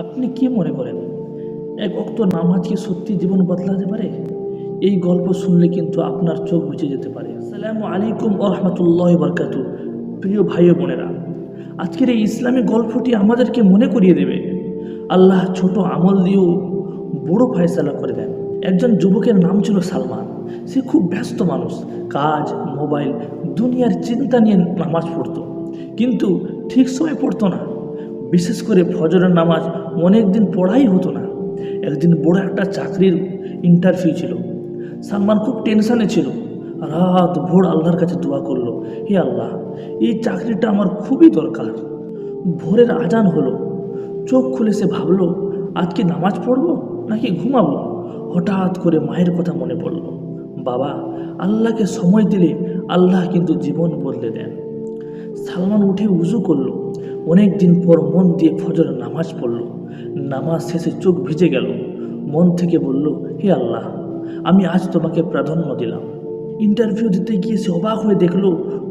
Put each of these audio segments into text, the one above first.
আপনি কি মনে করেন এক ওয়াক্ত নামাজ কি সত্যি জীবন বদলাতে পারে? এই গল্প শুনলে কিন্তু আপনার চোখ বুজে যেতে পারে। আসসালামু আলাইকুম ওয়া রাহমাতুল্লাহি ওয়া বারাকাতুহু। প্রিয় ভাই ও বোনেরা, আজকের এই ইসলামী গল্পটি আমাদেরকে মনে করিয়ে দেবে আল্লাহ ছোট আমল দিয়েও বড় ফয়সালা করে দেন। একজন যুবকের নাম ছিল সালমান। সে খুব ব্যস্ত মানুষ, কাজ, মোবাইল, দুনিয়ার চিন্তা নিয়ে নামাজ পড়তো, কিন্তু ঠিক সময় পড়তো না। বিশেষ করে ফজরের নামাজ অনেক দিন পড়াই হতো না। একদিন বড় একটা চাকরির ইন্টারভিউ ছিল। সালমান খুব টেনশনে ছিল। রাত ভোর আল্লাহর কাছে দোয়া করলো, হে আল্লাহ, এই চাকরিটা আমার খুবই দরকার। ভোরের আজান হলো। চোখ খুলে সে ভাবলো, আজ কি নামাজ পড়বো নাকি ঘুমাবো? হঠাৎ করে মায়ের কথা মনে পড়ল। বাবা, আল্লাহকে সময় দিলে আল্লাহ কিন্তু জীবন বদলে দেন। সালমান উঠে উজু করলো। অনেক দিন পর মন দিয়ে ফজরের নামাজ পড়ল। নামাজ শেষে চোখ ভিজে গেল। মন থেকে বলল, হে আল্লাহ, আমি আজ তোমাকে প্রাধান্য দিলাম। ইন্টারভিউ দিতে গিয়ে সে অবাক হয়ে দেখলো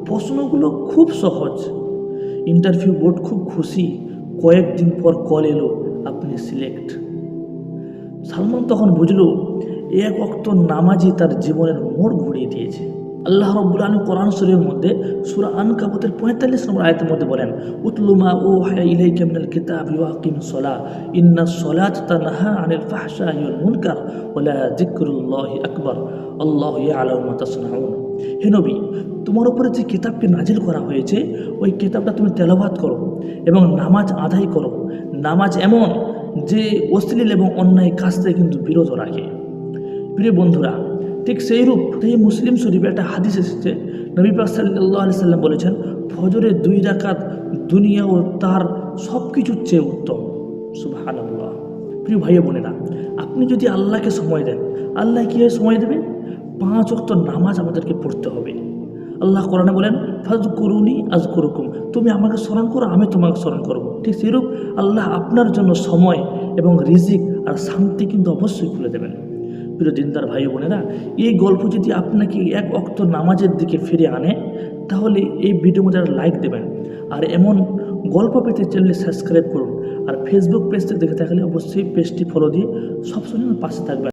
প্রশ্নগুলো খুব সহজ। ইন্টারভিউ বোর্ড খুব খুশি। কয়েকদিন পর কল এলো, আপনি সিলেক্ট। সালমান তখন বুঝলো এক ওয়াক্ত নামাজই তার জীবনের মোড় ঘুরিয়ে দিয়েছে। আল্লাহ রাব্বুল আলামিন কোরআন শরীফের মধ্যে সূরা আনকাবুতের 45 নম্বর আয়াতের মধ্যে বলেন, উতলু মা উহিয়া ইলাইকা মিনাল কিতাবি ওয়া আকিমিস সালাহ ইন্নাস সালাতা তানহা আনিল ফাহশাই ওয়াল মুনকার ওয়া লা যিকরুল্লাহি আকবার আল্লাহু ইয়ালামু মা তাসনাউন। হে নবী, তোমার উপরে যে কিতাবটি নাজিল করা হয়েছে ওই কিতাবটা তুমি তেলাওয়াত করো এবং নামাজ আদায় করো। নামাজ এমন যে অশ্লীল এবং অন্যায় কাজ থেকে কিন্তু বিরত রাখে। প্রিয় বন্ধুরা, ঠিক সেইরূপ এই মুসলিম শরীফে একটা হাদিস এসেছে। নবী পাক সাল্লাল্লাহু আলাইহি সাল্লাম বলেছেন, ফজরের 2 রাকাত দুনিয়া ও তার সব কিছুর চেয়ে উত্তম। সুবহানাল্লাহ। প্রিয় ভাই বোনেরা, আপনি যদি আল্লাহকে সময় দেন, আল্লাহ কীভাবে সময় দেবেন? 5 ওয়াক্ত নামাজ আমাদেরকে পড়তে হবে। আল্লাহ কোরআনে বলেন, ফাযকুরুনি আযকুরুকুম, তুমি আমাকে স্মরণ করো, আমি তোমাকে স্মরণ করব। ঠিক সেরূপ আল্লাহ আপনার জন্য সময় এবং রিজিক আর শান্তি কিন্তু অবশ্যই খুলে দেবেন। প্রিয় দিনদার ভাই বোনেরা, এই গল্প যদি আপনাকে এক ওয়াক্ত নামাজের দিকে ফিরে আনে, তাহলে এই ভিডিওর মধ্যে লাইক দেবেন। আর এমন গল্প পেতে চ্যানেলে সাবস্ক্রাইব করুন। আর ফেসবুক পেজ থেকে দেখে থাকলে অবশ্যই পেজটি ফলো দিয়ে সবসময় পাশে থাকবেন।